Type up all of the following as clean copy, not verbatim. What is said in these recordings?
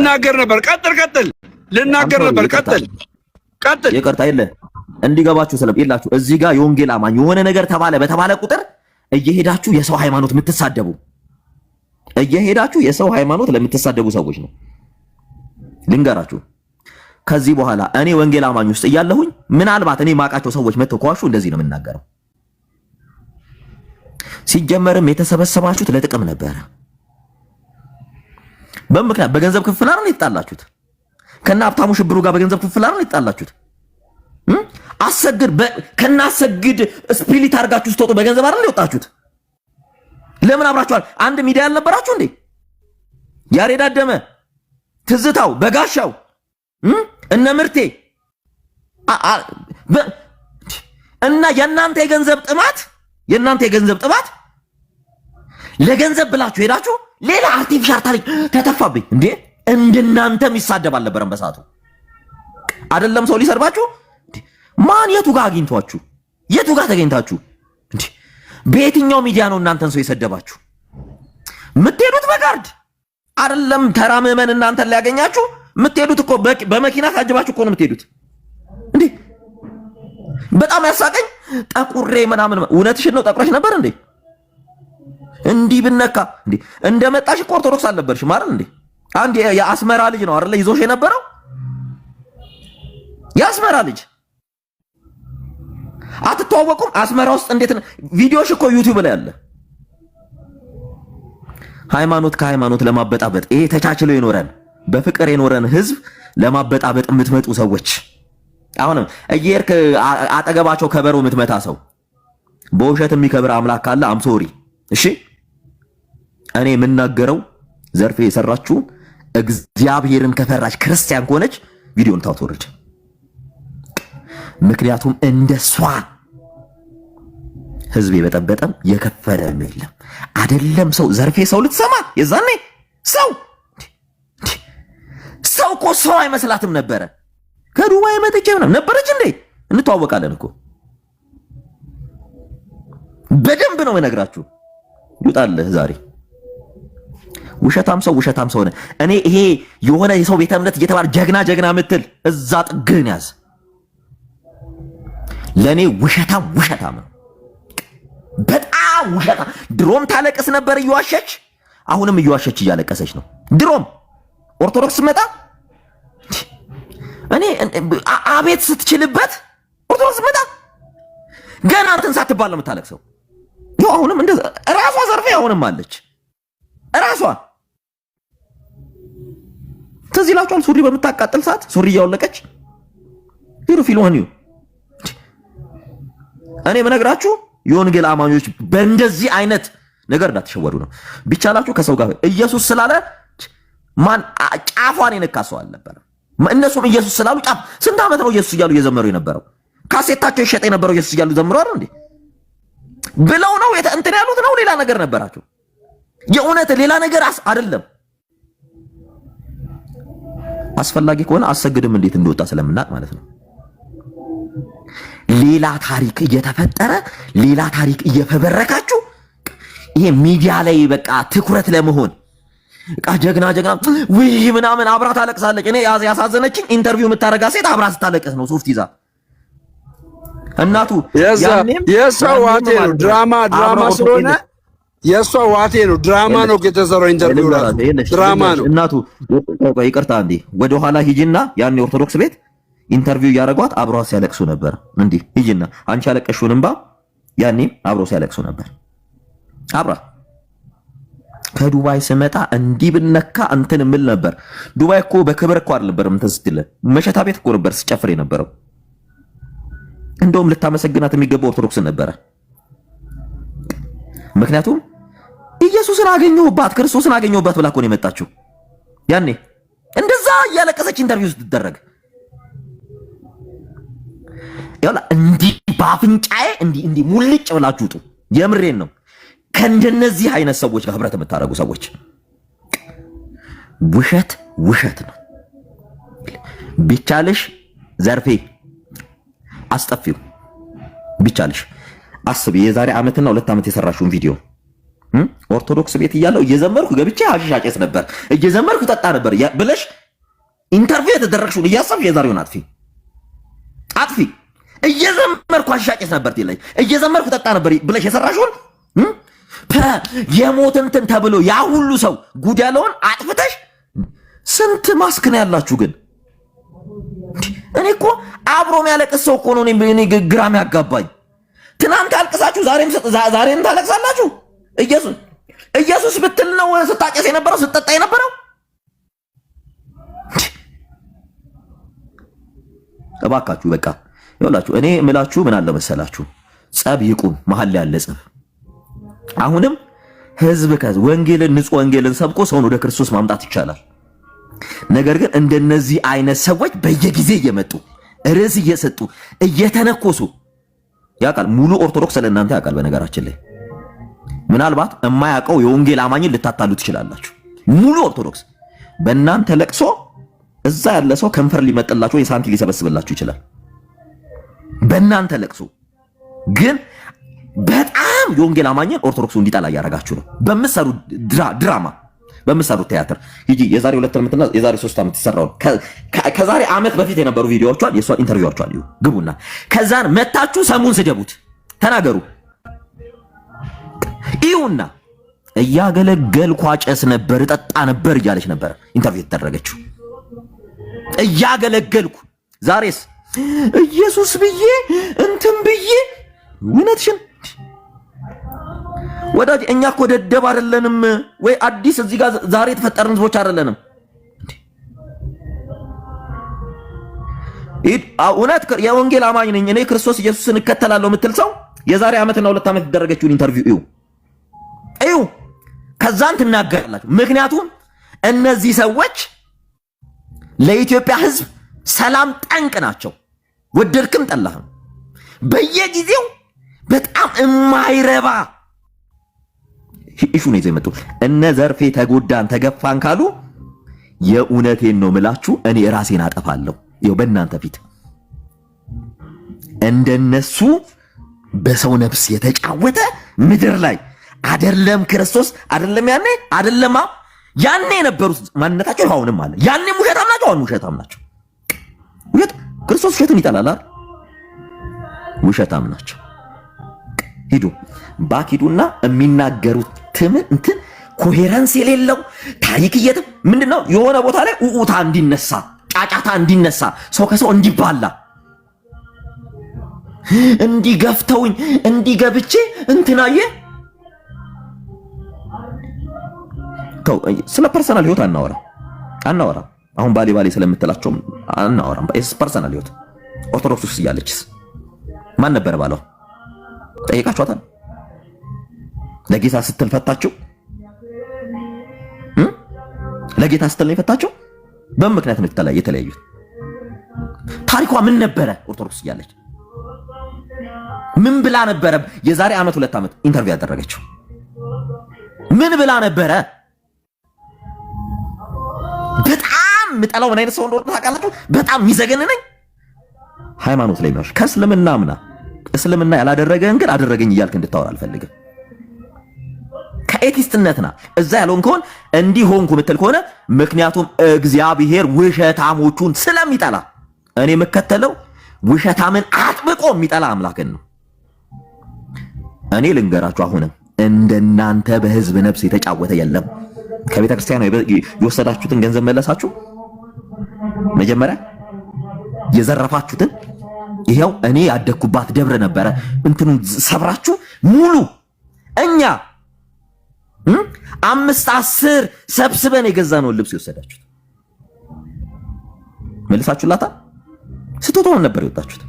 ልናገር ነበር። ቀጥል ልናገር ነበር። ቀጥል ይቅርታ የለ እንዲገባችሁ ስለሚላችሁ እዚህ ጋር የወንጌል አማኝ የሆነ ነገር በተባለ ቁጥር እየሄዳችሁ የሰው ሃይማኖት የምትሳደቡ ለምትሳደቡ ሰዎች ነው። ልንገራችሁ ከዚህ በኋላ እኔ ወንጌል አማኝ ውስጥ እያለሁኝ ምናልባት እኔ ማቃቸው ሰዎች መጥተው ከዋሹ እንደዚህ ነው የምናገረው። ሲጀመርም የተሰበሰባችሁት ለጥቅም ነበረ። በምክንያት በገንዘብ ክፍል አይደል ይጣላችሁት? ከና ሀብታሙ ሽብሩ ጋር በገንዘብ ክፍል አይደል ይጣላችሁት? ከናሰግድ ስፒሊት አድርጋችሁ ስትወጡ በገንዘብ አይደል ይወጣችሁት? ለምን አብራችኋል? አንድ ሚዲያ ያልነበራችሁ እንዴ? ያሬድ አደመ፣ ትዝታው፣ በጋሻው እነ ምርቴ እና የእናንተ የገንዘብ ጥማት ለገንዘብ ብላችሁ ሄዳችሁ ሌላ አርቲፊሻል ታሪክ ተተፋብኝ እንዴ? እንደናንተም ይሳደብ አልነበረም በሰዓቱ አይደለም ሰው ሊሰርባችሁ። ማን የቱ ጋር አግኝቷችሁ የቱ ጋር ተገኝታችሁ እንዴ? በየትኛው ሚዲያ ነው እናንተን ሰው የሰደባችሁ? የምትሄዱት በጋርድ አይደለም ተራ ምዕመን እናንተን ሊያገኛችሁ የምትሄዱት እኮ በመኪና ታጅባችሁ እኮ ነው የምትሄዱት እንዴ? በጣም ያሳቀኝ ጠቁሬ ምናምን እውነትሽን ነው ጠቁረሽ ነበር እንዴ? እንዲህ ብነካ እንዴ እንደመጣሽ እኮ ኦርቶዶክስ አልነበርሽም አይደል እንዴ? አንድ የአስመራ ልጅ ነው አይደል ይዞሽ የነበረው? የአስመራ ልጅ አትተዋወቁም? አስመራ ውስጥ እንዴት ቪዲዮሽ እኮ ዩቲዩብ ላይ አለ። ሃይማኖት ከሃይማኖት ለማበጣበጥ ይሄ ተቻችሎ ይኖረን በፍቅር የኖረን ህዝብ ለማበጣበጥ የምትመጡ ሰዎች አሁንም እየርክ አጠገባቸው ከበሮ የምትመታ ሰው በውሸት የሚከብር አምላክ ካለ አምሶሪ እሺ። እኔ የምናገረው ዘርፌ የሰራችሁ እግዚአብሔርን ከፈራች ክርስቲያን ከሆነች ቪዲዮን ታውቶርጅ። ምክንያቱም እንደሷ ህዝብ የበጠበጠም የከፈረም የለም አይደለም። ሰው ዘርፌ ሰው ልትሰማ የዛኔ ሰው እኮ ሰው አይመስላትም ነበረ። ከዱባይ መጥቼ ነበረች እንዴ? እንተዋወቃለን እኮ በደንብ ነው የነግራችሁ። ይውጣልህ ዛሬ ውሸታም ሰው ሆነ። እኔ ይሄ የሆነ የሰው ቤተ እምነት እየተባለ ጀግና ምትል እዛ ጥግህን ያዝ። ለኔ ውሸታም ነው፣ በጣም ውሸታም። ድሮም ታለቅስ ነበር እየዋሸች፣ አሁንም እየዋሸች እያለቀሰች ነው። ድሮም ኦርቶዶክስ መጣ እኔ አቤት ስትችልበት ኦርቶዶክስ መጣ ገና እንትን ሳትባል ነው የምታለቅሰው። ይኸው አሁንም እንደዛ ራሷ ዘርፌ አሁንም አለች። ራሷ ትዝ ይላችኋል? ሱሪ በምታቃጥል ሰዓት ሱሪ እያወለቀች ይሩ ፊልሆን እኔ መነግራችሁ የወንጌል አማኞች በእንደዚህ አይነት ነገር እንዳትሸወዱ ነው። ቢቻላችሁ ከሰው ጋር ኢየሱስ ስላለ ማን ጫፏን የነካሰው አልነበረ። እነሱም ኢየሱስ ስላሉ ጫፍ ስንት ዓመት ነው ኢየሱስ እያሉ እየዘመሩ የነበረው? ካሴታቸው ይሸጥ የነበረው ኢየሱስ እያሉ ዘምሩ አይደል እንዴ ብለው ነው እንትን ያሉት ነው። ሌላ ነገር ነበራቸው። የእውነት ሌላ ነገር አይደለም። አስፈላጊ ከሆነ አሰግድም እንዴት እንደወጣ ስለምናቅ ማለት ነው። ሌላ ታሪክ እየተፈጠረ ሌላ ታሪክ እየፈበረካችሁ ይሄ ሚዲያ ላይ በቃ ትኩረት ለመሆን በቃ ጀግና ውይ ምናምን አብራ ታለቅሳለች። እኔ ያሳዘነችኝ ኢንተርቪው የምታረጋ ሴት አብራ ስታለቅስ ነው ሶፍት ይዛ እናቱ የሰው ዋቴ ነው። ድራማ ስለሆነ የሰው ዋቴ ነው። ድራማ ነው የተሰራው። ኢንተርቪው ድራማ ነው። እናቱ ይቅርታ እንዴ ወደ ኋላ ሂጂና ያን ኦርቶዶክስ ቤት ኢንተርቪው ያረጓት አብሯ ሲያለቅሱ ነበር። እንዴ ሂጂና አንቺ ያለቀሽውን እንባ ያኔ አብሮ ሲያለቅሱ ነበር አብራ። ከዱባይ ስመጣ እንዲህ ብነካ እንትን ምል ነበር። ዱባይ እኮ በክብር እኮ አይደለም እንትን ስትል መሸታ ቤት እኮ ነበር ሲጨፍር የነበረው። እንደውም ልታመሰግናት የሚገባው ኦርቶዶክስን ነበረ። ምክንያቱም ኢየሱስን አገኘሁባት ክርስቶስን አገኘሁባት ብላ እኮ ነው የመጣችው። ያኔ እንደዛ እያለቀሰች ኢንተርቪው ስትደረግ ያላ እንዲህ ባፍንጫዬ እንዲህ ሙልጭ ብላችሁ ውጡ። የምሬን ነው። ከእንደነዚህ አይነት ሰዎች ጋር ህብረት የምታደርጉ ሰዎች ውሸት ነው። ቢቻልሽ ዘርፌ አስጠፊው ቢቻልሽ አስብ። የዛሬ ዓመትና 2 ዓመት የሰራሽውን ቪዲዮ ኦርቶዶክስ ቤት እያለሁ እየዘመርኩ ገብቼ ሐሺሽ አጨስ ነበር፣ እየዘመርኩ ጠጣ ነበር ብለሽ ኢንተርቪው የተደረግሽውን እያሰብሽ የዛሬውን አጥፊ እየዘመርኩ ሐሺሽ አጨስ ነበር ትለኝ፣ እየዘመርኩ ጠጣ ነበር ብለሽ የሰራሽውን የሞት እንትን ተብሎ ያ ሁሉ ሰው ጉድ ያለውን አጥፍተሽ ስንት ማስክ ነው ያላችሁ ግን? እኔ እኮ አብሮ የሚያለቅስ ሰው እኮ ነው እኔ ግራም ያጋባኝ። ትናንት አልቅሳችሁ ዛሬም ታለቅሳላችሁ። ኢየሱስ ብትል ነው ስታጨስ የነበረው ስትጠጣ የነበረው። እባካችሁ በቃ ይኸውላችሁ፣ እኔ እምላችሁ ምን አለ መሰላችሁ፣ ጸብ ይቁም፣ መሀል ላይ ያለ ጸብ። አሁንም ህዝብ ወንጌልን ንጹህ ወንጌልን ሰብኮ ሰውን ወደ ክርስቶስ ማምጣት ይቻላል። ነገር ግን እንደነዚህ አይነት ሰዎች በየጊዜ እየመጡ ርዕስ እየሰጡ እየተነኮሱ ያውቃል። ሙሉ ኦርቶዶክስ ለእናንተ ያውቃል። በነገራችን ላይ ምናልባት የማያውቀው የወንጌል አማኝን ልታታሉ ትችላላችሁ። ሙሉ ኦርቶዶክስ በእናንተ ለቅሶ እዛ ያለ ሰው ከንፈር ሊመጥላችሁ ወይ ሳንቲ ሊሰበስብላችሁ ይችላል። በእናንተ ለቅሶ ግን በጣም የወንጌል አማኝን ኦርቶዶክሱ እንዲጠላ እያደረጋችሁ ነው። በምትሰሩ ድራማ፣ በምትሰሩት ቲያትር ሂጂ። የዛሬ 2 ዓመትና የዛሬ 3 ዓመት ይሰራው ከዛሬ ዓመት በፊት የነበሩ ቪዲዮዎቿን የሷን ኢንተርቪዋቿን ግቡና ከዛን መታችሁ ሰሙን ስደቡት፣ ተናገሩ። ይሁንና እያገለገልኩ አጨስ ነበር እጠጣ ነበር እያለች ነበር ኢንተርቪው የተደረገችው። እያገለገልኩ ዛሬስ ኢየሱስ ብዬ እንትን ብዬ እውነትሽን ወዳጅ፣ እኛ እኮ ደደብ አይደለንም ወይ አዲስ እዚህ ጋር ዛሬ የተፈጠርን ህዝቦች አይደለንም። እውነት የወንጌል አማኝ ነኝ እኔ ክርስቶስ ኢየሱስን እከተላለሁ የምትል ሰው የዛሬ ዓመትና 2 ዓመት የተደረገችውን ኢንተርቪው እዩ፣ ከዛን ትናገራላችሁ። ምክንያቱም እነዚህ ሰዎች ለኢትዮጵያ ህዝብ ሰላም ጠንቅ ናቸው። ወደድክም ጠላህም በየጊዜው በጣም የማይረባ ኢሹ ነው ይዘው የመጡ እነ ዘርፌ ተጎዳን ተገፋን ካሉ የእውነቴን ነው ምላችሁ እኔ ራሴን አጠፋለሁ። ይኸው በእናንተ ፊት እንደነሱ በሰው ነፍስ የተጫወተ ምድር ላይ አይደለም ክርስቶስ አይደለም ያኔ የነበሩት ማንነታቸው አሁንም አለ። ያኔም ውሸታም ናቸው፣ አሁን ውሸታም ናቸው። ክርስቶስ ውሸትን ይጠላል አይደል? ውሸታም ናቸው። ሂዱና የሚናገሩት እንትን ኮሄረንስ የሌለው ታሪክ ምንድነው የሆነ ቦታ ላይ ኡኡታ እንዲነሳ ጫጫታ እንዲነሳ ሰው ከሰው እንዲባላ እንዲገፍተውኝ እንዲገብቼ እንትናየ ተው። ስለ ፐርሰናል ህይወት አናወራ። አሁን ባሌ ስለምትላቸው አናወራ። ፐርሰናል ህይወት ኦርቶዶክስ ውስጥ እያለችስ ማን ነበር ባለው ጠይቃችኋታል? ለጌታ ስትል ፈታችሁ? ለጌታ ስትል ነው የፈታችሁ? በምን ምክንያት ነው የተለያዩት? ታሪኳ ምን ነበረ? ኦርቶዶክስ እያለች ምን ብላ ነበረ? የዛሬ ዓመት 2 ዓመት ኢንተርቪው ያደረገችው ምን ብላ ነበረ? በጣም ምጠላው ምን አይነት ሰው እንደሆነ ታውቃላችሁ? በጣም የሚዘገንነኝ ሃይማኖት ላይ ነው። እስልምና ያላደረገን ግን አደረገኝ እያልክ እንድታወራ አልፈልግም። ከኤቲስትነትና እዛ ያለውን ከሆነ እንዲህ ሆንኩ ምትል ከሆነ ምክንያቱም እግዚአብሔር ውሸታሞቹን ስለሚጠላ እኔ የምከተለው ውሸታምን አጥብቆ የሚጠላ አምላክን ነው። እኔ ልንገራችሁ፣ አሁንም እንደናንተ በህዝብ ነፍስ የተጫወተ የለም። ከቤተ ክርስቲያን የወሰዳችሁትን ገንዘብ መለሳችሁ። መጀመሪያ የዘረፋችሁትን ይሄው እኔ ያደኩባት ደብረ ነበረ እንትኑን ሰብራችሁ ሙሉ እኛ 5-10 ሰብስበን የገዛነውን ልብስ የወሰዳችሁት መልሳችሁላታ። ስትወጣው ነበር የወጣችሁት።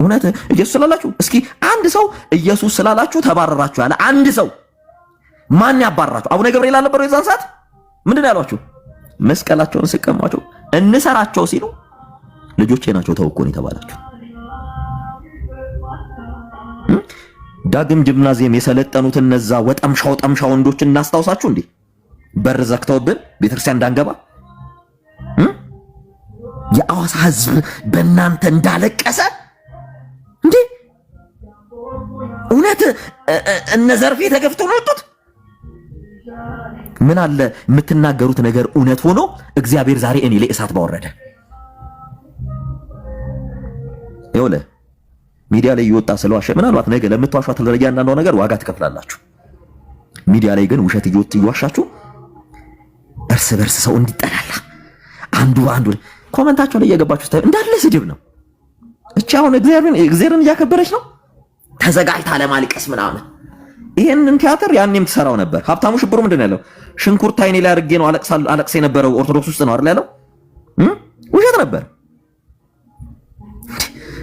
እውነት ኢየሱስ ስላላችሁ እስኪ አንድ ሰው ኢየሱስ ስላላችሁ ተባረራችሁ ያለ አንድ ሰው ማን ያባረራችሁ? አቡነ ገብርኤል አልነበረው የዛን ሰዓት? ምንድን ያሏችሁ? መስቀላቸውን ስቀሟቸው እንሰራቸው ሲሉ ልጆቼ ናቸው ተውኮን የተባላችሁ። ዳግም ጂምናዚየም የሰለጠኑት እነዛ ጠምሻ ወንዶች እናስታውሳችሁ እንዴ? በር ዘግተውብን ቤተክርስቲያን እንዳንገባ የአዋሳ ህዝብ በእናንተ እንዳለቀሰ እንዴ? እውነት ስንት እነ ዘርፌ ተገፍተው ነው የወጡት። ምን አለ የምትናገሩት ነገር እውነት ሆኖ እግዚአብሔር ዛሬ እኔ ላይ እሳት ባወረደ። ይወለ ሚዲያ ላይ ይወጣ ስለዋሸ ምናልባት ነገ ለምትዋሿት ለእያንዳንዱ ነገር ዋጋ ትከፍላላችሁ። ሚዲያ ላይ ግን ውሸት እየዋሻችሁ እርስ በርስ ሰው እንዲጠላላ አንዱ ኮመንታቸው ላይ እየገባችሁ ስታዩ እንዳለ ስድብ ነው። እቺ አሁን እግዚአብሔርን እያከበረች ነው ተዘጋጅታ ለማልቀስ ምናምን። ይሄንን ቲያትር ያኔም ትሰራው ነበር። ሀብታሙ ሽብሩ ምንድነው ያለው? ሽንኩርት አይኔ ላይ አድርጌ ነው አለቅስ የነበረው ኦርቶዶክስ ውስጥ ነው አይደል ያለው? ውሸት ነበር።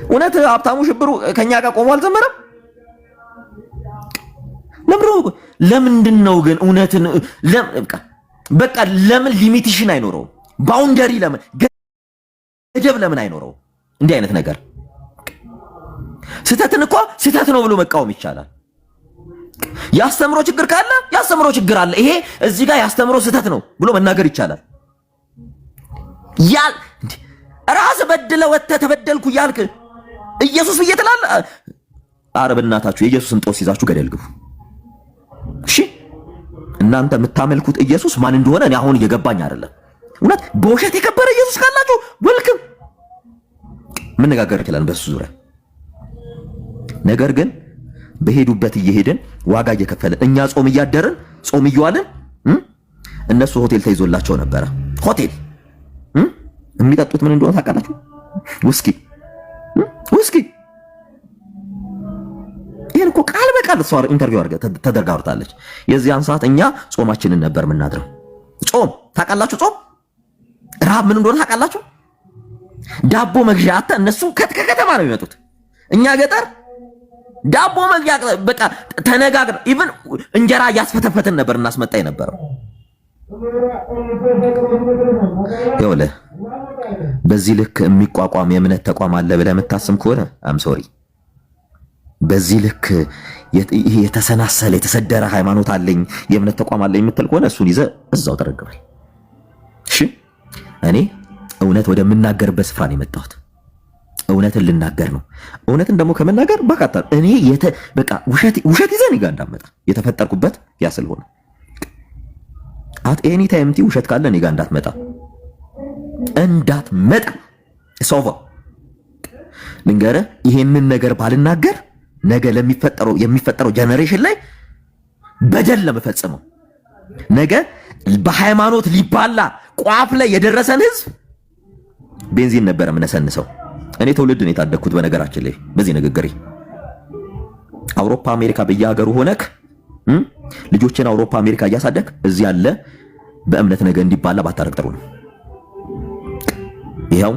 እውነት ሀብታሙ ሽብሩ ከኛ ጋር ቆሞ አልዘመረም? ለምንድን ነው ግን እውነትን በቃ ለምን ሊሚቴሽን አይኖረውም? ባውንደሪ ለምን ገደብ ለምን አይኖረውም? እንዲህ አይነት ነገር ስህተትን እኮ ስህተት ነው ብሎ መቃወም ይቻላል። ያስተምሮ ችግር ካለ ያስተምሮ ችግር አለ። ይሄ እዚህ ጋር ያስተምሮ ስህተት ነው ብሎ መናገር ይቻላል። ራስ በድለ ወጥተ ተበደልኩ ያልክ ኢየሱስ እየተላለ ኧረ በእናታችሁ የኢየሱስን ጦስ ይዛችሁ ገደል ግቡ። እሺ እናንተ የምታመልኩት ኢየሱስ ማን እንደሆነ እኔ አሁን እየገባኝ አይደለም። እውነት በውሸት የከበረ ኢየሱስ ካላችሁ ወልክም መነጋገር ይችላል በሱ ዙሪያ። ነገር ግን በሄዱበት እየሄድን ዋጋ እየከፈልን እኛ ጾም እያደርን ጾም እየዋልን እነሱ ሆቴል ተይዞላቸው ነበረ። ሆቴል የሚጠጡት ምን እንደሆነ ታውቃላችሁ? ውስኪ። ይሄን እኮ ቃል በቃል እሷ ኢንተርቪው ተደርጋ አውርታለች። የዚያን ሰዓት እኛ ጾማችንን ነበር የምናድረው። ጾም ታውቃላችሁ? ጾም ረሃብ ምን እንደሆነ ታውቃላችሁ? ዳቦ መግዣ አታ እነሱ ከከተማ ነው የሚመጡት። እኛ ገጠር ዳቦ መግዣ በቃ ተነጋግር ኢቭን እንጀራ እያስፈተፈትን ነበር እናስመጣ የነበረው። ይወለ በዚህ ልክ የሚቋቋም የእምነት ተቋም አለ ብለህ የምታስብ ከሆነ አም ሶሪ። በዚህ ልክ የተሰናሰለ የተሰደረ ሃይማኖት አለኝ የእምነት ተቋም አለኝ የምትል ከሆነ እሱን ይዘህ እዛው ተረግበል። እሺ እኔ እውነት ወደምናገርበት ስፍራ ነው የመጣሁት። እውነትን ልናገር ነው። እውነትን ደግሞ ከመናገር በቃታ እኔ በቃ ውሸት ይዘን ጋር እንዳመጣ የተፈጠርኩበት ያ ስለሆነ አት ኤኒ ታይም ውሸት ካለ እኔ ጋር እንዳትመጣ ሶፋ ልንገርህ። ይሄንን ነገር ባልናገር ነገ የሚፈጠረው ጀነሬሽን ላይ በደል ለመፈጸመው ነገ በሃይማኖት ሊባላ ቋፍ ላይ የደረሰን ህዝብ ቤንዚን ነበር የምነሰንሰው። እኔ ትውልድ ነው የታደግኩት በነገራችን ላይ በዚህ ንግግሬ። አውሮፓ አሜሪካ በየሀገሩ ሆነክ ልጆችን አውሮፓ አሜሪካ እያሳደግ እዚህ ያለ በእምነት ነገ እንዲባላ ባታረግ ጥሩ ነው። ይሄው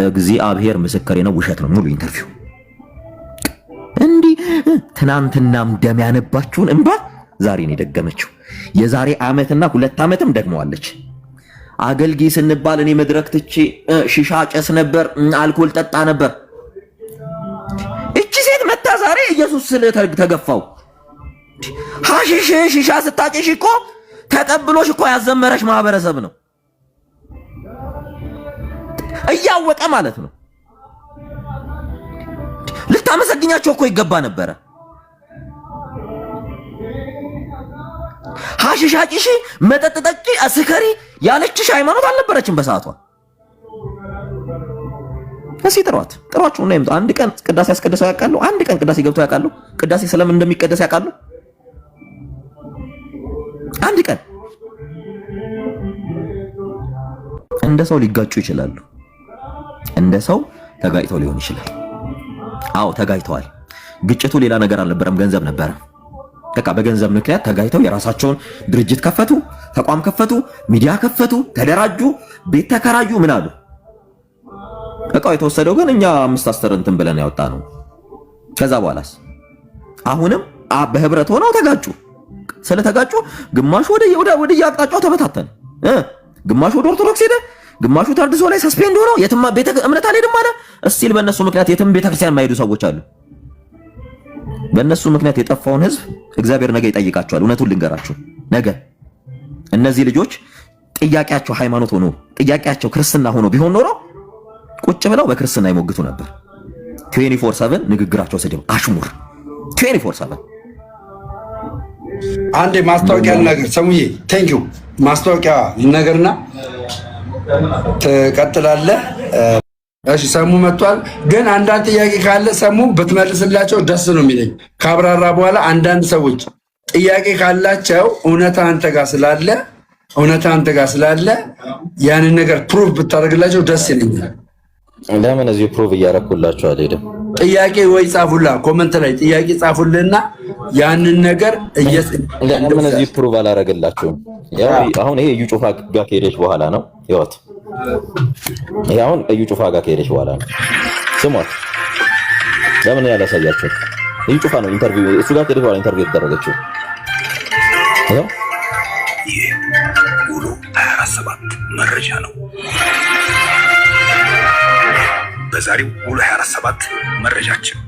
እግዚአብሔር ምስክሬ ነው፣ ውሸት ነው ሙሉ ኢንተርቪው። እንዲህ ትናንትናም ደም ያነባችሁን እንባ ዛሬ ነው የደገመችው። የዛሬ ዓመትና 2 ዓመትም ደግመዋለች። አገልጊ ስንባል እኔ መድረክ ትቼ ሺሻ ጨስ ነበር፣ አልኮል ጠጣ ነበር። እቺ ሴት መታ ዛሬ ኢየሱስ ስለ ተገፋው ሐሺሽ ሺሻ ስታጨሽ እኮ ተቀብሎሽ እኮ ያዘመረሽ ማህበረሰብ ነው እያወቀ ማለት ነው። ልታመሰግኛቸው እኮ ይገባ ነበረ። ሐሺሽ አጭሽ፣ መጠጥ ጠጪ፣ አስከሪ ያለችሽ ሃይማኖት አልነበረችም በሰዓቷ። እስኪ ጥሯቸው እና ይምጡ። አንድ ቀን ቅዳሴ ያስቀደሰው ያውቃሉ? አንድ ቀን ቅዳሴ ገብተው ያውቃሉ? ቅዳሴ ስለምን እንደሚቀደስ ያውቃሉ? አንድ ቀን እንደ ሰው ሊጋጩ ይችላሉ። እንደ ሰው ተጋጭተው ሊሆን ይችላል። አዎ ተጋጭተዋል። ግጭቱ ሌላ ነገር አልነበረም፣ ገንዘብ ነበረ። በቃ በገንዘብ ምክንያት ተጋጭተው የራሳቸውን ድርጅት ከፈቱ፣ ተቋም ከፈቱ፣ ሚዲያ ከፈቱ፣ ተደራጁ፣ ቤት ተከራዩ፣ ምን አሉ። እቃው የተወሰደው ግን እኛ 5 10 እንትን ብለን ያወጣ ነው። ከዛ በኋላስ አሁንም በህብረት ሆነው ተጋጩ። ስለተጋጩ ግማሹ ወደ አቅጣጫው ተበታተነ። ግማሹ ወደ ኦርቶዶክስ ሄደ፣ ግማሹ ታድሶ ላይ ሰስፔንድ ሆኖ የትም ቤተ እምነት አልሄድም አለ። እስቲል በእነሱ ምክንያት የትም ቤተክርስቲያን የማይሄዱ ሰዎች አሉ። በእነሱ ምክንያት የጠፋውን ህዝብ እግዚአብሔር ነገ ይጠይቃቸዋል። እውነቱን ልንገራችሁ፣ ነገ እነዚህ ልጆች ጥያቄያቸው ሃይማኖት ሆኖ ጥያቄያቸው ክርስትና ሆኖ ቢሆን ኖሮ ቁጭ ብለው በክርስትና ይሞግቱ ነበር። 24/7 ንግግራቸው ስድብ፣ አሽሙር 24/7 አንዴ ማስታወቂያ ነገር ሰሙዬ ቴንክ ዩ ማስታወቂያ ነገርና ትቀጥላለህ። እሺ ሰሙ መጥቷል። ግን አንዳንድ ጥያቄ ካለ ሰሙ ብትመልስላቸው ደስ ነው የሚለኝ። ካብራራ በኋላ አንዳንድ ሰዎች ጥያቄ ካላቸው እውነታ አንተ ጋር ስላለ ያንን ነገር ፕሩፍ ብታደርግላቸው ደስ ይለኛል። ለምን እዚህ ፕሩፍ እያደረኩላችሁ አልሄድም? ጥያቄ ወይ ጻፉላ፣ ኮመንት ላይ ጥያቄ ጻፉልና ያንን ነገር ለምን እዚህ ፕሩፍ አላደርግላችሁም? ያው አሁን ይሄ እዩ ጩፋ ጋር ከሄደች በኋላ ነው ይወት ይሄ አሁን እዩ ጩፋ ጋር ከሄደች በኋላ ነው። ስሟት፣ ለምን ያላሳያችሁ? እዩ ጩፋ ነው ኢንተርቪው እሱ ጋር ከሄደች በኋላ ኢንተርቪው የተደረገችው። ይህ ሙሉ 24/7 መረጃ ነው። በዛሬው ሙሉ 24/7 መረጃችን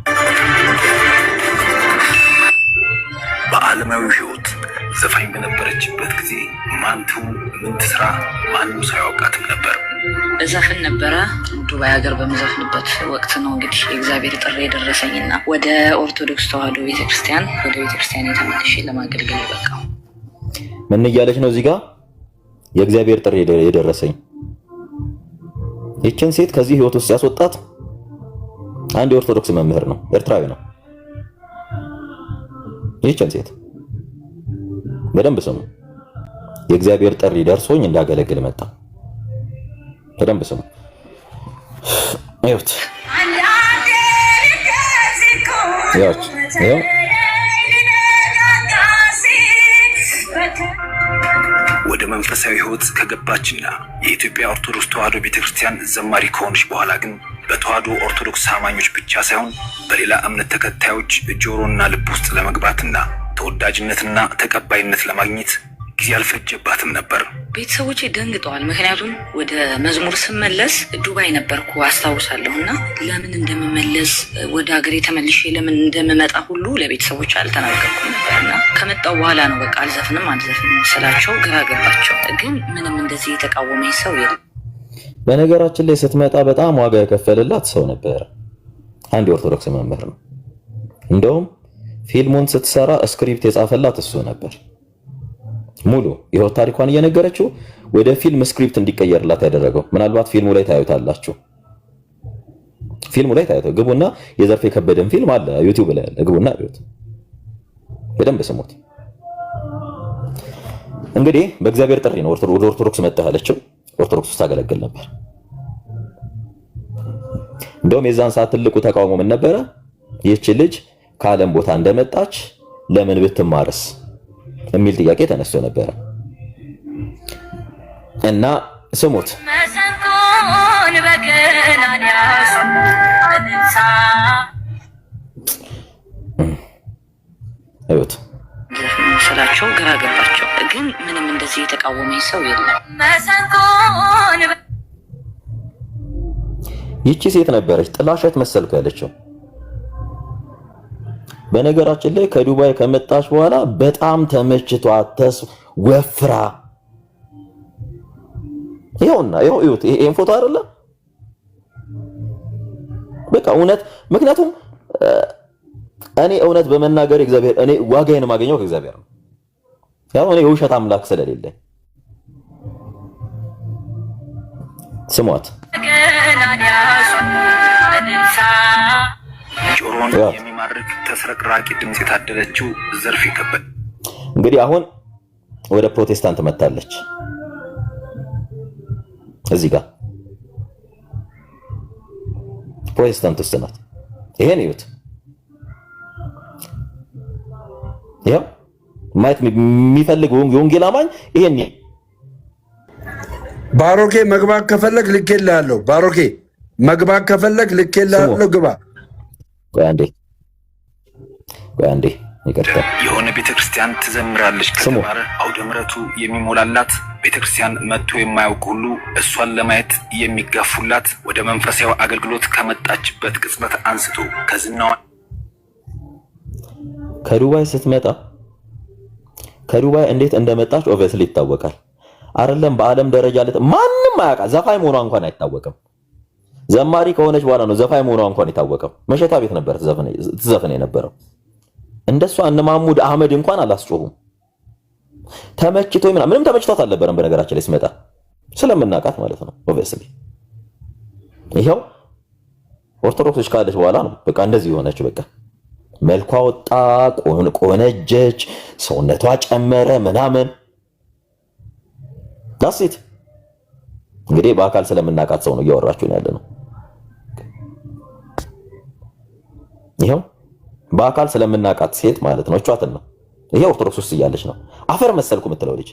በዓለማዊ ሕይወት ዘፋኝ በነበረችበት ጊዜ ማንቱ ምን ትስራ ማንም ሳያውቃትም ነበር። እዘፍን ነበረ ዱባይ ሀገር በመዘፍንበት ወቅት ነው እንግዲህ የእግዚአብሔር ጥሪ የደረሰኝና ወደ ኦርቶዶክስ ተዋሕዶ ቤተክርስቲያን የተመልሼ ለማገልገል በቃው። ምን እያለች ነው እዚህ ጋር? የእግዚአብሔር ጥሪ የደረሰኝ። ይህችን ሴት ከዚህ ህይወት ውስጥ ያስወጣት አንድ የኦርቶዶክስ መምህር ነው፣ ኤርትራዊ ነው። ይህችን ሴት በደንብ ስሙ። የእግዚአብሔር ጥሪ ደርሶኝ እንዳገለግል መጣ። በደንብ ስሙ። እዩት። ወደ መንፈሳዊ ህይወት ከገባችና የኢትዮጵያ ኦርቶዶክስ ተዋሕዶ ቤተክርስቲያን ዘማሪ ከሆነች በኋላ ግን በተዋሕዶ ኦርቶዶክስ አማኞች ብቻ ሳይሆን በሌላ እምነት ተከታዮች ጆሮና ልብ ውስጥ ለመግባትና ተወዳጅነትና ተቀባይነት ለማግኘት ጊዜ አልፈጀባትም ነበር። ቤተሰቦቼ ደንግጠዋል። ምክንያቱም ወደ መዝሙር ስመለስ ዱባይ ነበርኩ አስታውሳለሁና ለምን እንደምመለስ ወደ ሀገሬ ተመልሼ ለምን እንደምመጣ ሁሉ ለቤተሰቦች አልተናገርኩም ነበርና ከመጣው በኋላ ነው በቃ አልዘፍንም ስላቸው ግራ ገባቸው። ግን ምንም እንደዚህ የተቃወመኝ ሰው የለም። በነገራችን ላይ ስትመጣ በጣም ዋጋ የከፈለላት ሰው ነበር። አንድ የኦርቶዶክስ መምህር ነው። እንደውም ፊልሙን ስትሰራ ስክሪፕት የጻፈላት እሱ ነበር። ሙሉ የህይወት ታሪኳን እየነገረችው ወደ ፊልም ስክሪፕት እንዲቀየርላት ያደረገው። ምናልባት ፊልሙ ላይ ታዩታላችሁ። ፊልሙ ላይ ታዩት። ግቡና የዘርፌ ከበደን ፊልም አለ ዩቲዩብ ላይ አለ። ግቡና እዩት። በደንብ ስሙት። እንግዲህ በእግዚአብሔር ጥሪ ነው ወደ ኦርቶዶክስ መጣ ያለችው። ኦርቶዶክስ ውስጥ ታገለግል ነበር። እንደውም የዛን ሰዓት ትልቁ ተቃውሞ ምን ነበረ? ይህች ልጅ ከዓለም ቦታ እንደመጣች ለምን ብትማርስ የሚል ጥያቄ ተነስቶ ነበረ። እና ስሙት። እዩት። ስላቸው ግራ ገባቸው። ግን ምንም እንደዚህ የተቃወመኝ ሰው የለም። ይቺ ሴት ነበረች ጥላሸት መሰልኩ ያለችው። በነገራችን ላይ ከዱባይ ከመጣች በኋላ በጣም ተመችቷት ወፍራ ይኸውና ይኸውት ይሄን ፎቶ አይደለ በቃ እውነት። ምክንያቱም እኔ እውነት በመናገር እግዚአብሔር እኔ ዋጋዬን ማገኘው ከእግዚአብሔር ነው። ያው እኔ የውሸት አምላክ ስለሌለኝ ስሟት። ጆሮን የሚማርክ ተስረቅራቂ ድምጽ የታደለችው ዘርፌ ከበደ እንግዲህ አሁን ወደ ፕሮቴስታንት መጣለች። እዚህ ጋር ፕሮቴስታንት ውስጥ ናት። ይሄን እዩት። ይሄው ማየት የሚፈልግ ወንጌል አማኝ ይሄን ባሮኬ መግባት ከፈለግ ልኬልሃለሁ። ባሮኬ መግባት ከፈለግ ልኬልሃለሁ። ግባ። ቆይ አንዴ ይቅርታ። የሆነ ቤተክርስቲያን ትዘምራለች ከተባለ አውደ ምሕረቱ የሚሞላላት ቤተክርስቲያን መጥቶ የማያውቅ ሁሉ እሷን ለማየት የሚጋፉላት ወደ መንፈሳዊ አገልግሎት ከመጣችበት ቅጽበት አንስቶ ከዝናዋ ከዱባይ ስትመጣ ከዱባይ እንዴት እንደመጣች ኦቨስሊ ይታወቃል አይደለም? በዓለም ደረጃ ማንም አያውቃት። ዘፋኝ መሆኗ እንኳን አይታወቅም። ዘማሪ ከሆነች በኋላ ነው ዘፋኝ መሆኗ እንኳን የታወቀው። መሸታ ቤት ነበር ትዘፍን የነበረው። እንደሷ እነ ማህሙድ አህመድ እንኳን አላስጮሁም። ተመችቶኝ ምንም ተመችቷት አልነበረም። በነገራችን ላይ ስመጣ ስለምናቃት ማለት ነው። ኦብቪየስሊ ይሄው ኦርቶዶክሶች ካለች በኋላ ነው በቃ እንደዚህ የሆነች። በቃ መልኳ ወጣ፣ ቆነጀች፣ ሰውነቷ ጨመረ ምናምን። ዳሴት እንግዲህ በአካል ስለምናቃት ሰው ነው እያወራችሁ ያለ ነው። ይሄው በአካል ስለምናቃት ሴት ማለት ነው። እቿትን ነው ይሄ ኦርቶዶክስ ውስጥ እያለች ነው አፈር መሰልኩ የምትለው ልጅ።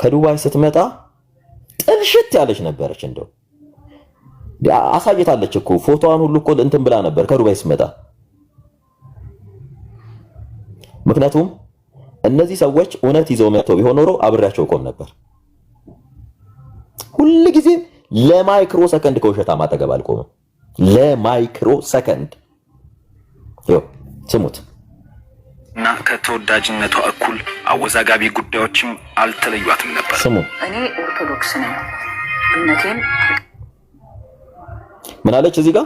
ከዱባይ ስትመጣ ጥልሽት ያለች ነበረች። እንደው አሳይታለች እኮ ፎቶዋን ሁሉ እኮ እንትን ብላ ነበር ከዱባይ ስትመጣ። ምክንያቱም እነዚህ ሰዎች እውነት ይዘው መጥተው ቢሆን ኖሮ አብሬያቸው ቆም ነበር። ሁሉ ጊዜ ለማይክሮ ሰከንድ ከውሸታ ማጠገብ አልቆምም። ለማይክሮ ሰከንድ ይኸው ስሙት። እና ከተወዳጅነቷ እኩል አወዛጋቢ ጉዳዮችም አልተለዩአትም ነበር። ስሙ። እኔ ኦርቶዶክስ ነኝ። እምነቴን ምን አለች እዚህ ጋር?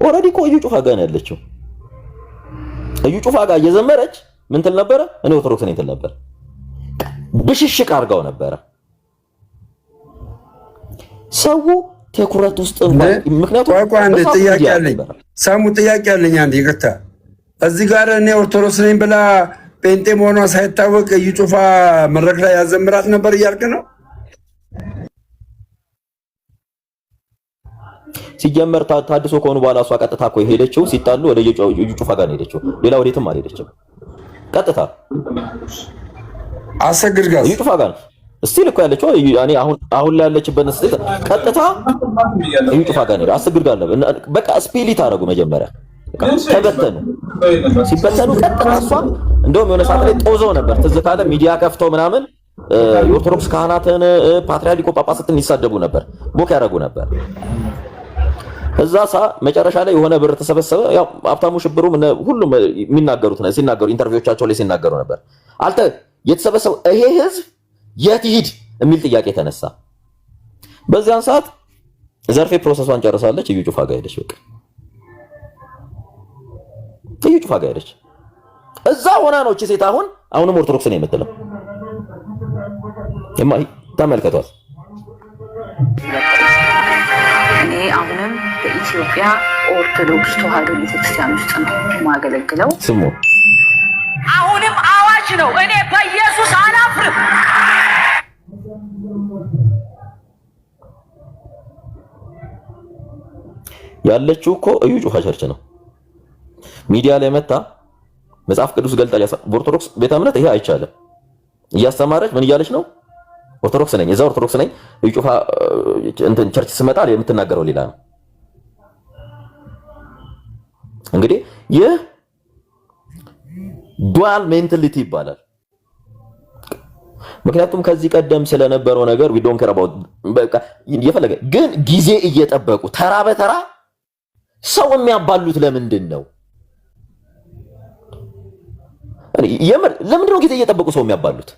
ኦልሬዲ እኮ እዩ ጩፋ ጋር ነው ያለችው። እዩ ጩፋ ጋር እየዘመረች ምን ትል ነበረ? እኔ ኦርቶዶክስ ነኝ ትል ነበር። ብሽሽቅ አድርጋው ነበረ። ሰው ትኩረት ውስጥ ምክንያቱም አንድ ጥያቄ አለኝ። ሳሙ ጥያቄ አለኝ። አንድ ይቅርታ፣ እዚህ ጋር እኔ ኦርቶዶክስ ነኝ ብላ ጴንጤ መሆኗ ሳይታወቅ እዩ ጩፋ መድረክ ላይ ያዘምራት ነበር እያልክ ነው? ሲጀመር ታድሶ ከሆኑ በኋላ እሷ ቀጥታ እኮ የሄደችው ሲጣሉ ወደ እዩ ጩፋ ጋር ነው የሄደችው። ሌላ ወዴትም አልሄደችም። ቀጥታ አሰግድ ጋር እዩ ጩፋ ጋር ነው እስቲል እኮ ያለችው። እኔ አሁን ላይ ያለችበት እስቲል ቀጥታ እዩ ጩፋ ጋር ነው። አሰግድ ጋር ነው። በቃ ስፒሊት አደረጉ መጀመሪያ ተበተኑ። ሲበተኑ ቀጥታ እሷ እንደውም የሆነ ሰዓት ላይ ጦዘው ነበር። ትዝ ካለ ሚዲያ ከፍተው ምናምን የኦርቶዶክስ ካህናትን ፓትርያርኩ ጳጳሳትን ይሳደቡ ነበር፣ ቦክ ያደረጉ ነበር። እዛ መጨረሻ ላይ የሆነ ብር ተሰበሰበ። ያው ሀብታሙ ሽብሩ ሁሉም የሚናገሩት ነው ሲናገሩ ኢንተርቪዎቻቸው ላይ ሲናገሩ ነበር። የተሰበሰበው ይሄ ህዝብ የት ይሂድ የሚል ጥያቄ ተነሳ። በዚያን ሰዓት ዘርፌ ፕሮሰሷን ጨርሳለች። እዩ ጩፋ ጋር ሄደች። በቃ እዩ ጩፋ ጋር ሄደች። እዛ ሆና ነው እቺ ሴት አሁንም ኦርቶዶክስ ነው የምትለው። ተመልከቷት። እኔ አሁንም በኢትዮጵያ ኦርቶዶክስ ተዋሕዶ ቤተክርስቲያን ውስጥ ነው የማገለግለው። ስሙ፣ አሁንም አዋጅ ነው። እኔ በኢየሱስ አላፍርም። ያለችው እኮ እዩ ጩፋ ቸርች ነው። ሚዲያ ላይ መታ መጽሐፍ ቅዱስ ገልጣ በኦርቶዶክስ ቤተ እምነት ይሄ አይቻልም እያስተማረች ምን እያለች ነው? ኦርቶዶክስ ነኝ፣ እዛ ኦርቶዶክስ ነኝ። እዩ ጩፋ እንትን ቸርች ስመጣ የምትናገረው ሌላ ነው። እንግዲህ ይህ ዱዋል ሜንታሊቲ ይባላል። ምክንያቱም ከዚህ ቀደም ስለነበረው ነገር we don't care about በቃ የፈለገ ግን ጊዜ እየጠበቁ ተራ በተራ ሰው የሚያባሉት ለምንድን ነው? ለምንድን ነው ጊዜ እየጠበቁ ሰው የሚያባሉት?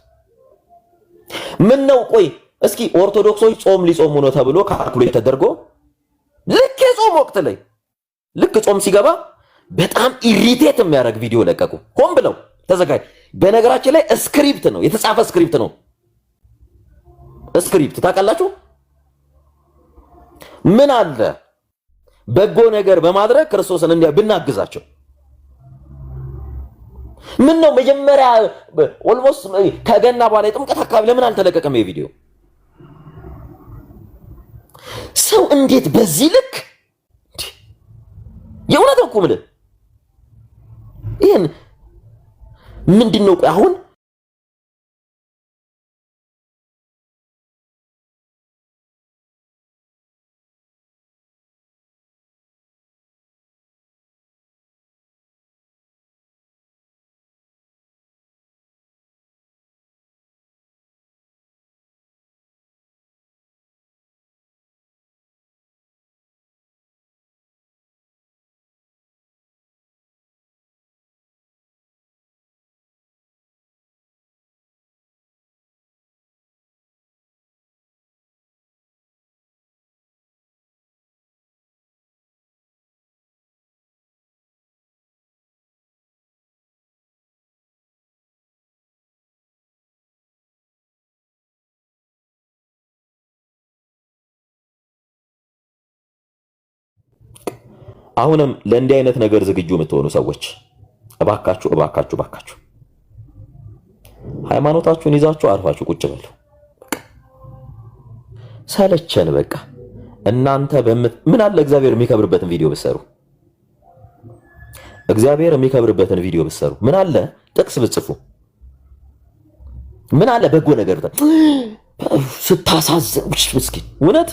ምን ነው? ቆይ እስኪ ኦርቶዶክሶች ጾም ሊጾሙ ነው ተብሎ ካልኩሌት ተደርጎ ልክ የጾም ወቅት ላይ ልክ ጾም ሲገባ በጣም ኢሪቴት የሚያደርግ ቪዲዮ ለቀቁ። ሆን ብለው ተዘጋጅ። በነገራችን ላይ ስክሪፕት ነው የተጻፈ ስክሪፕት ነው። ስክሪፕት ታውቃላችሁ? ምን አለ በጎ ነገር በማድረግ ክርስቶስን እንዲያ ብናግዛቸው። ምን ነው መጀመሪያ ኦልሞስት ከገና በኋላ የጥምቀት አካባቢ ለምን አልተለቀቀም ይሄ ቪዲዮ? ሰው እንዴት በዚህ ልክ የእውነት እኮ የምልህ ይሄን ምንድነው አሁን አሁንም ለእንዲህ አይነት ነገር ዝግጁ የምትሆኑ ሰዎች እባካችሁ እባካችሁ እባካችሁ ሃይማኖታችሁን ይዛችሁ አርፋችሁ ቁጭ በሉ። ሰለቸን በቃ። እናንተ ምን አለ እግዚአብሔር የሚከብርበትን ቪዲዮ ብትሰሩ፣ እግዚአብሔር የሚከብርበትን ቪዲዮ ብትሰሩ፣ ምን አለ ጥቅስ ብትጽፉ፣ ምን አለ በጎ ነገር ስታሳዝኑ። ምስኪን እውነት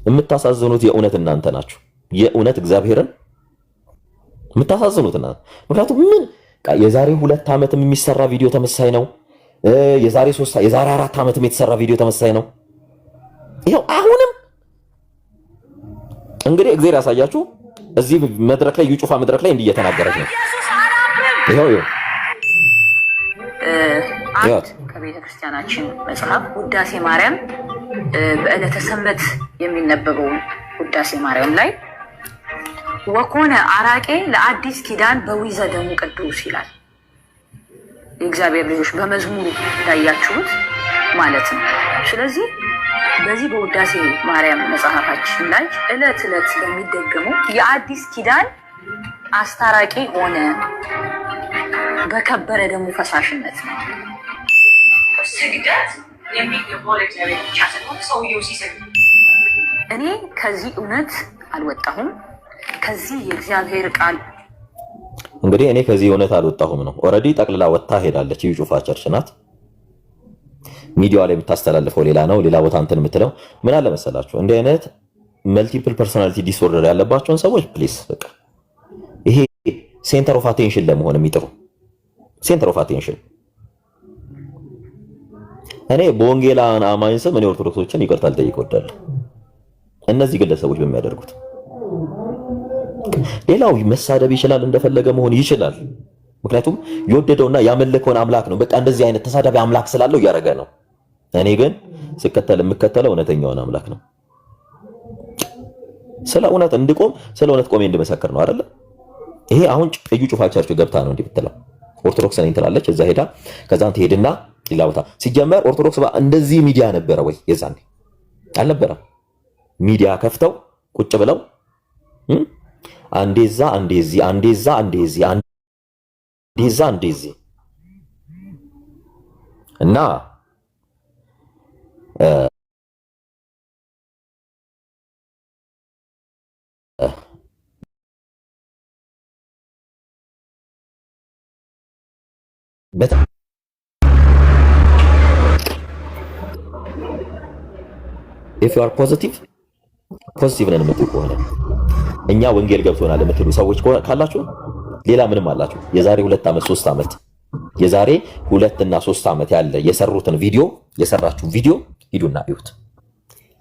የምታሳዝኑት የእውነት እናንተ ናችሁ። የእውነት እግዚአብሔርን የምታሳዝኑት እናንተ። ምክንያቱም ምን የዛሬ 2 ዓመትም የሚሰራ ቪዲዮ ተመሳሳይ ነው። የዛሬ 4 ዓመትም የተሰራ ቪዲዮ ተመሳሳይ ነው። ይኸው አሁንም እንግዲህ እግዚአብሔር ያሳያችሁ። እዚህ መድረክ ላይ ዩጩፋ መድረክ ላይ እንዲህ እየተናገረች ነው። ይኸው ከቤተ ክርስቲያናችን መጽሐፍ ውዳሴ ማርያም በዕለተ ሰንበት የሚነበበውን ውዳሴ ማርያም ላይ ወኮነ አራቄ ለአዲስ ኪዳን በዊዘ ደሙ ቅዱስ ይላል። የእግዚአብሔር ልጆች በመዝሙሩ እንዳያችሁት ማለት ነው። ስለዚህ በዚህ በውዳሴ ማርያም መጽሐፋችን ላይ ዕለት ዕለት በሚደገመው የአዲስ ኪዳን አስታራቂ ሆነ በከበረ ደሙ ፈሳሽነት ነው። ስግደት የሚገባው ለእግዚአብሔር ብቻ ሳይሆን ሰውየው ሲሰግድ እኔ ከዚህ እውነት አልወጣሁም። ከዚህ የእግዚአብሔር ቃል እንግዲህ እኔ ከዚህ እውነት አልወጣሁም ነው። ኦልሬዲ ጠቅልላ ወጣ ሄዳለች። ዩጩፋ ቸርች ናት። ሚዲያዋ ላይ የምታስተላልፈው ሌላ ነው። ሌላ ቦታ እንትን የምትለው ምን አለ መሰላችሁ? እንዲህ አይነት መልቲፕል ፐርሶናሊቲ ዲስኦርደር ያለባቸውን ሰዎች ፕሊስ በቃ ይሄ ሴንተር ኦፍ አቴንሽን ለመሆን የሚጥሩ ሴንተር ኦፍ አቴንሽን። እኔ በወንጌላን አማኝ ስም እኔ ኦርቶዶክሶችን ይቅርታ ልጠይቅ እወዳለሁ፣ እነዚህ ግለሰቦች በሚያደርጉት። ሌላው መሳደብ ይችላል፣ እንደፈለገ መሆን ይችላል። ምክንያቱም የወደደውና ያመለከውን አምላክ ነው። በቃ እንደዚህ አይነት ተሳዳቢ አምላክ ስላለው እያደረገ ነው። እኔ ግን የምከተለው እውነተኛውን አምላክ ነው። ስለ እውነት እንድቆም ስለ እውነት ቆሜ እንድመሰክር ነው አይደለ? ይሄ አሁን እዩ ጩፋ ቸርች ገብታ ነው እንዲህ ብትለው ኦርቶዶክስ ነኝ ትላለች። እዛ ሄዳ ከዛን ትሄድና ሌላ ቦታ ሲጀመር ኦርቶዶክስ እንደዚህ ሚዲያ ነበረ ወይ? የዛኔ አልነበረም። ሚዲያ ከፍተው ቁጭ ብለው አንዴዛ አንዴዚ አንዴዛ አንዴዚ አንዴዛ አንዴዚ እና if you are positive ነን የምትሉ ከሆነ እኛ ወንጌል ገብቶናል የምትሉ ሰዎች ካላችሁ ሌላ ምንም አላችሁ። የዛሬ 2 ዓመት 3 ዓመት የዛሬ 2 እና 3 ዓመት ያለ የሰሩትን ቪዲዮ የሰራችሁ ቪዲዮ ሂዱና እዩት።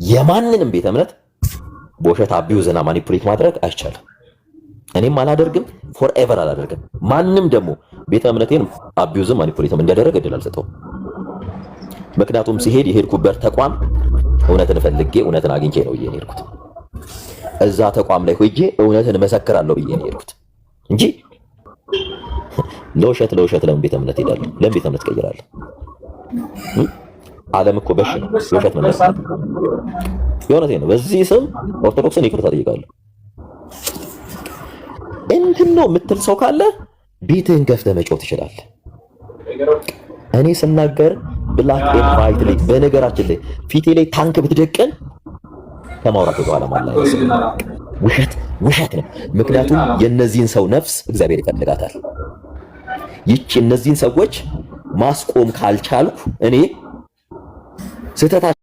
የማንንም ቤተ እምነት በውሸት አቢዩዝና ማኒፑሌት ማድረግ አይቻልም። እኔም አላደርግም፣ ፎርኤቨር አላደርግም። ማንም ደግሞ ቤተ እምነቴን አቢዩዝም ማኒፑሌትም እንዲያደርግ እድል አልሰጠውም። ምክንያቱም ሲሄድ የሄድኩበት ተቋም እውነትን ፈልጌ እውነትን አግኝቼ ነው የሄድኩት። እዛ ተቋም ላይ ሆጄ እውነትን መሰክራለሁ ብዬ ነው የሄድኩት እንጂ ለውሸት ለምን ቤተ እምነት ሄዳለሁ? ለምን ቤተ እምነት ቀይራለሁ? ዓለም እኮ በሽ ነው የውሸት መለስ ነው። የእውነቴን ነው። በዚህ ስም ኦርቶዶክስን ይቅርታ ጠይቃለሁ። እንትን ነው የምትል ሰው ካለ ቤትህን ከፍተህ መጮህ ትችላለህ። እኔ ስናገር ብላክ ኤንድ ዋይት ላይ በነገራችን ላይ ፊቴ ላይ ታንክ ብትደቅን ከማውራት በኋላ ማለት ውሸት ነው። ምክንያቱም የነዚህን ሰው ነፍስ እግዚአብሔር ይፈልጋታል። እነዚህን ሰዎች ማስቆም ካልቻልኩ እኔ ስህተታቸውን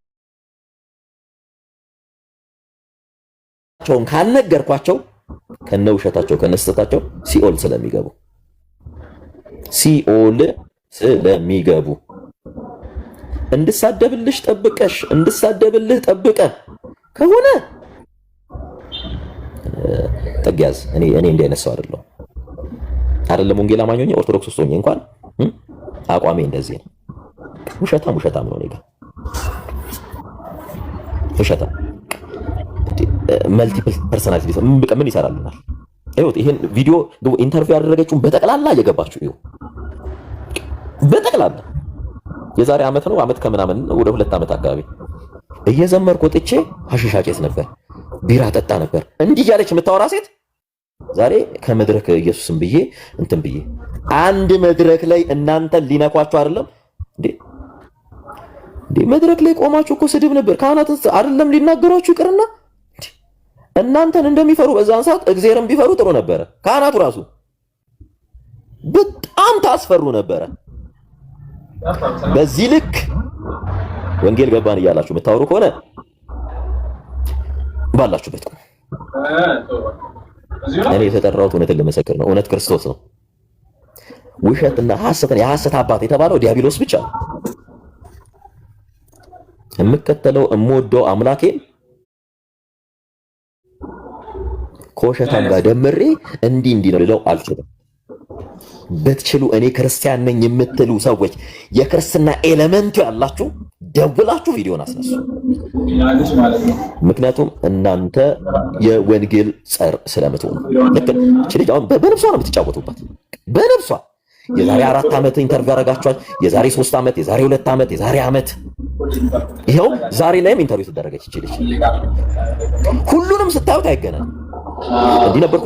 ካልነገርኳቸው ከነውሸታቸው ከነስተታቸው ሲኦል ስለሚገቡ እንድሳደብልህ ጠብቀ ከሆነ ጠግያዝ። እኔ እንዲህ አይነት ሰው አይደለም ወንጌል አማኝ ሆኜ ኦርቶዶክስ ውስጥ ሆኜ እንኳን አቋሜ እንደዚህ ነው። ውሸታም ነው። እኔ ጋር ውሸታም መልቲፕል ፐርሰናሊቲ ምን ይሰራልናል? ይሄን ቪዲዮ ኢንተርቪው ያደረገችውን በጠቅላላ እየገባችሁ ይኸው በጠቅላላ የዛሬ ዓመት ከምናምን ወደ 2 ዓመት አካባቢ እየዘመርኩ ወጥቼ ሐሺሽ አጨስ ነበር። ቢራ ጠጣ ነበር እንዲህ እያለች የምታወራ ሴት ዛሬ ከመድረክ ኢየሱስን ብዬ እንትን ብዬ አንድ መድረክ ላይ እናንተን ሊነኳችሁ አይደለም እንዴ? መድረክ ላይ ቆማችሁ እኮ ስድብ ነበር። ካህናትን አይደለም ሊናገሯችሁ ይቅርና እናንተን እንደሚፈሩ በዛን ሰዓት እግዚአብሔርን ቢፈሩ ጥሩ ነበረ። ካህናቱ ራሱ በጣም ታስፈሩ ነበረ። በዚህ ልክ ወንጌል ገባን እያላችሁ የምታወሩ ከሆነ ባላችሁበት ነው። እኔ የተጠራሁት እውነትን ለመሰከር ነው። እውነት ክርስቶስ ነው። ውሸትና ሐሰትን የሐሰት አባት የተባለው ዲያብሎስ ብቻ ነው። የምከተለው የምወደው አምላኬ ከውሸታም ጋር ደምሬ እንዲህ ነው ልለው አልችልም። በትችሉ እኔ ክርስቲያን ነኝ የምትሉ ሰዎች የክርስትና ኤሌመንቱ ያላችሁ ደውላችሁ ቪዲዮን አስነሱ። ምክንያቱም እናንተ የወንጌል ጸር ስለምትሆኑ። ልክ እቺ ልጅ አሁን በነፍሷ ነው የምትጫወቱባት። በነፍሷ የዛሬ 4 ዓመት ኢንተርቪው ያደረጋችኋል። የዛሬ 3 ዓመት፣ የዛሬ 2 ዓመት፣ የዛሬ ዓመት ይኸው ዛሬ ላይም ኢንተርቪው ተደረገች እቺ ልጅ። ሁሉንም ስታዩት አይገናኝም። እንዲህ ነበርኩ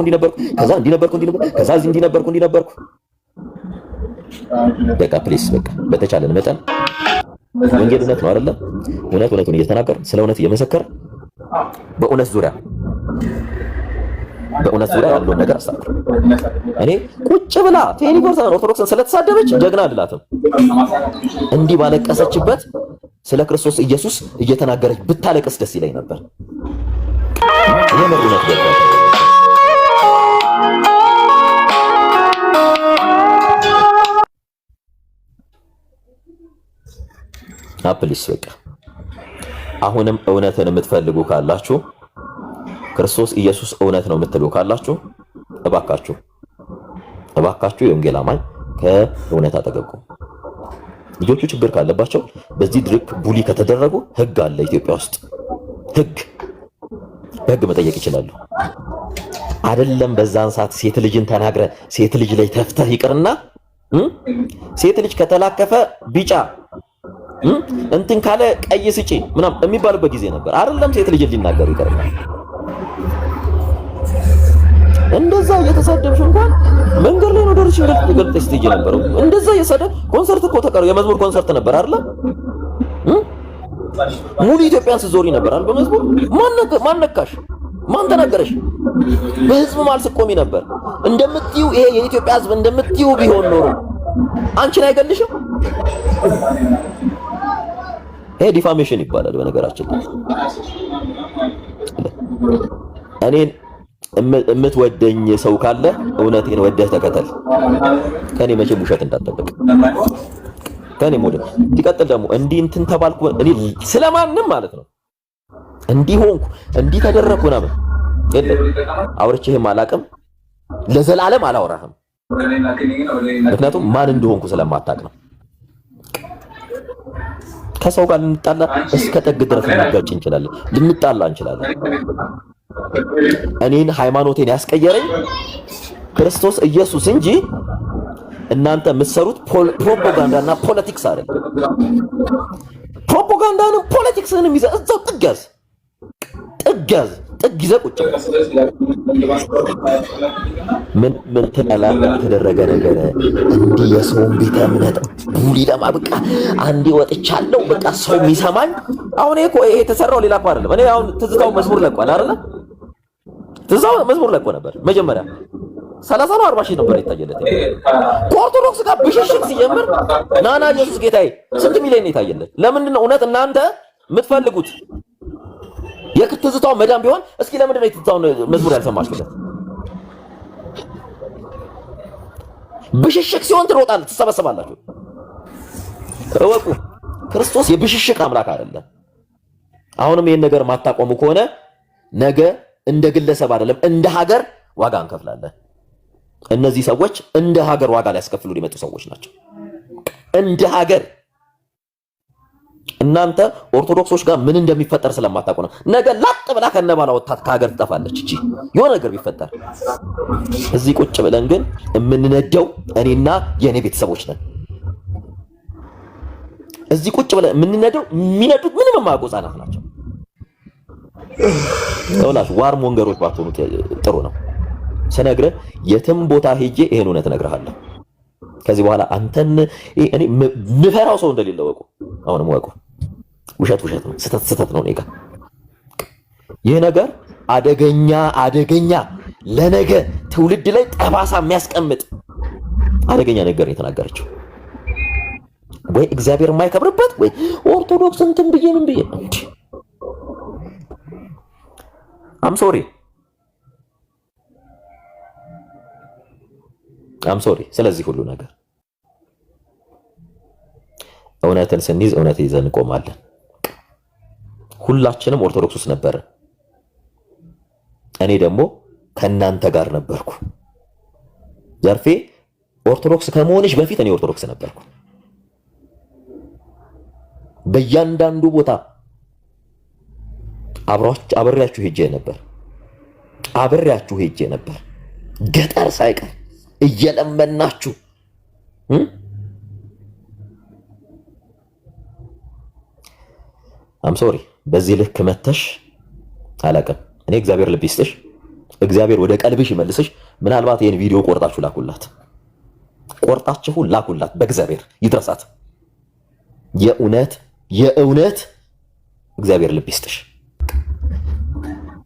ከዛ እንዲህ ነበርኩ ከዛ እንዲህ ነበርኩ። በቃ ፕሊስ በቃ በተቻለን መጠን ወንጌል እውነት ነው አይደለም? እውነቱን እየተናገር ስለ እውነት እየመሰከር በእውነት ዙሪያ ያለውን ነገር አስተምር። እኔ ቁጭ ብላ ቴኒጎርታን ኦርቶዶክስን ስለተሳደበች ጀግና አይደላትም። እንዲህ ባለቀሰችበት ስለ ክርስቶስ ኢየሱስ እየተናገረች ብታለቅስ ደስ ይለኝ ነበር። የመሩነት ገባ ፕሊስ በቃ አሁንም እውነትን የምትፈልጉ ካላችሁ ክርስቶስ ኢየሱስ እውነት ነው የምትሉ ካላችሁ እባካችሁ የወንጌል አማኝ ከእውነት አጠገቁ። ልጆቹ ችግር ካለባቸው በዚህ ድርቅ ቡሊ ከተደረጉ ህግ አለ ኢትዮጵያ ውስጥ። በህግ መጠየቅ ይችላሉ። አይደለም በዛን ሰዓት ሴት ልጅን ተናግረ ሴት ልጅ ላይ ተፍተህ ይቅርና ሴት ልጅ ከተላከፈ ቢጫ እንትን ካለ ቀይ ስጪ ምናምን የሚባልበት ጊዜ ነበር። አይደለም ሴት ልጅ ሊናገሩ ይቀርና እንደዛ እየተሳደብሽ እንኳን መንገድ ላይ ነው ደርሽ ገልጠሽ ትይጂ ነበር። እንደዛ እየሰደብ ኮንሰርት እኮ ተቀረው የመዝሙር ኮንሰርት ነበር አይደል? ሙሉ ኢትዮጵያን ስትዞሪ ነበር አይደል? በመዝሙር ማን ነካሽ? ማን ተናገረሽ? በህዝብ ማል ስትቆሚ ነበር። እንደምትዩ ይሄ የኢትዮጵያ ህዝብ እንደምትዩ ቢሆን ኖሮ አንቺን አይገልሽም። ይሄ ዲፋሜሽን ይባላል በነገራችን ላይ። እኔን የምትወደኝ ሰው ካለ እውነቴን ወደህ ተከተል። ከኔ መቼም ውሸት እንዳትጠብቅ። ከኔ ሞዴል ሲቀጥል ደግሞ እንዲህ እንትን ተባልኩ እኔ ስለማንም ማለት ነው እንዲህ ሆንኩ እንዲህ ተደረኩ ነው የለም። አውርቼህም አላቅም፣ ለዘላለም አላወራህም። ምክንያቱም ማን እንደሆንኩ ስለማታውቅ ነው። ከሰው ጋር ልንጣላ እስከ ጥግ ድረስ ልንጋጭ እንችላለን፣ ልንጣላ እንችላለን። እኔን ሃይማኖቴን ያስቀየረኝ ክርስቶስ ኢየሱስ እንጂ እናንተ የምትሰሩት ፕሮፓጋንዳና ፖለቲክስ አይደለም። ፕሮፓጋንዳንም ፖለቲክስንም ይዘህ እዛው ጥግ ይዘህ ቁጭ ምን ትላለህ? ተደረገ ነገር እንዲህ የሰውን ቤተ እምነት ቡሊ ለማብቃ አንዴ ወጥቻለሁ በቃ ሰው የሚሰማኝ። አሁን ይሄ የተሰራው ሌላ እኮ አይደለም። እኔ አሁን ትዝታው መዝሙር ለቋል አይደል? ትዝታው መዝሙር ለቆ ነበር መጀመሪያ 30 ነው 40 ሺህ ነበር የታየለት። ከኦርቶዶክስ ጋር ብሽሽቅ ሲጀምር ናና ኢየሱስ ጌታዬ ስንት ሚሊዮን ነው የታየለት? ለምንድን ነው እውነት እናንተ የምትፈልጉት? የትዝታው መዳም ቢሆን እስኪ ለምንድን ነው የትዝታውን መዝሙር ያልሰማችሁለት? ብሽሽቅ ሲሆን ትሮጣለህ፣ ትሰበሰባላችሁ። እወቁ፣ ክርስቶስ የብሽሽቅ አምላክ አይደለም። አሁንም ይሄን ነገር ማታቆሙ ከሆነ ነገ እንደ ግለሰብ አይደለም እንደ ሀገር ዋጋ እንከፍላለን። እነዚህ ሰዎች እንደ ሀገር ዋጋ ሊያስከፍሉ የመጡ ሰዎች ናቸው። እንደ ሀገር እናንተ ኦርቶዶክሶች ጋር ምን እንደሚፈጠር ስለማታውቁ ነው። ነገ ላጥ ብላ ከነባላ ወጣት ከሀገር ትጠፋለች። እቺ የሆነ ነገር ቢፈጠር እዚህ ቁጭ ብለን ግን የምንነደው እኔና የኔ ቤተሰቦች ነን። እዚህ ቁጭ ብለን የምንነደው የሚነዱት ምንም የማያውቁ ህጻናት ናቸው። ሰውላሽ ዋር ሞንገሮች ባትሆኑ ጥሩ ነው። ስነግርህ የትም ቦታ ሄጄ ይሄን እውነት እነግርሃለሁ። ከዚህ በኋላ አንተን እኔ ምፈራው ሰው እንደሌለ ወቁ። አሁንም ወቁ። ውሸት ነው፣ ስተት ነው። እኔ ጋር ይህ ነገር አደገኛ ለነገ ትውልድ ላይ ጠባሳ የሚያስቀምጥ አደገኛ ነገር የተናገረችው ወይ እግዚአብሔር የማይከብርበት ወይ ኦርቶዶክስ እንትን ብዬ ምን ብዬ አም ሶሪ። ስለዚህ ሁሉ ነገር እውነትን ስንይዝ እውነት ይዘን እንቆማለን። ሁላችንም ኦርቶዶክስ ውስጥ ነበርን። እኔ ደግሞ ከናንተ ጋር ነበርኩ። ዘርፌ ኦርቶዶክስ ከመሆንሽ በፊት እኔ ኦርቶዶክስ ነበርኩ። በእያንዳንዱ ቦታ አብሬያችሁ ሄጄ ነበር። ገጠር ሳይቀር እየለመናችሁ አም ሶሪ። በዚህ ልክ መተሽ አላውቅም። እኔ እግዚአብሔር ልብ ይስጥሽ፣ እግዚአብሔር ወደ ቀልብሽ ይመልስሽ። ምናልባት ይሄን ቪዲዮ ቆርጣችሁ ላኩላት፣ በእግዚአብሔር ይድረሳት። የእውነት እግዚአብሔር ልብ ይስጥሽ።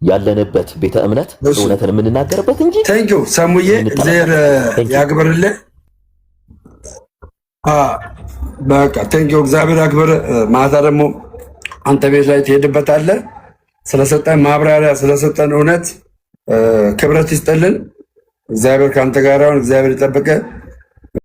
ያለንበት ቤተ እምነት እውነትን የምንናገርበት እንጂ ቴንክ ዩ ሰሙዬ፣ እግዚአብሔር ያክብርልህ። በቃ ቴንክ ዩ፣ እግዚአብሔር ያክብር። ማታ ደግሞ አንተ ቤት ላይ ትሄድበታለህ። ስለሰጠን ማብራሪያ፣ ስለሰጠን እውነት ክብረት ይስጥልን። እግዚአብሔር ከአንተ ጋር ይሁን። እግዚአብሔር ይጠብቅህ።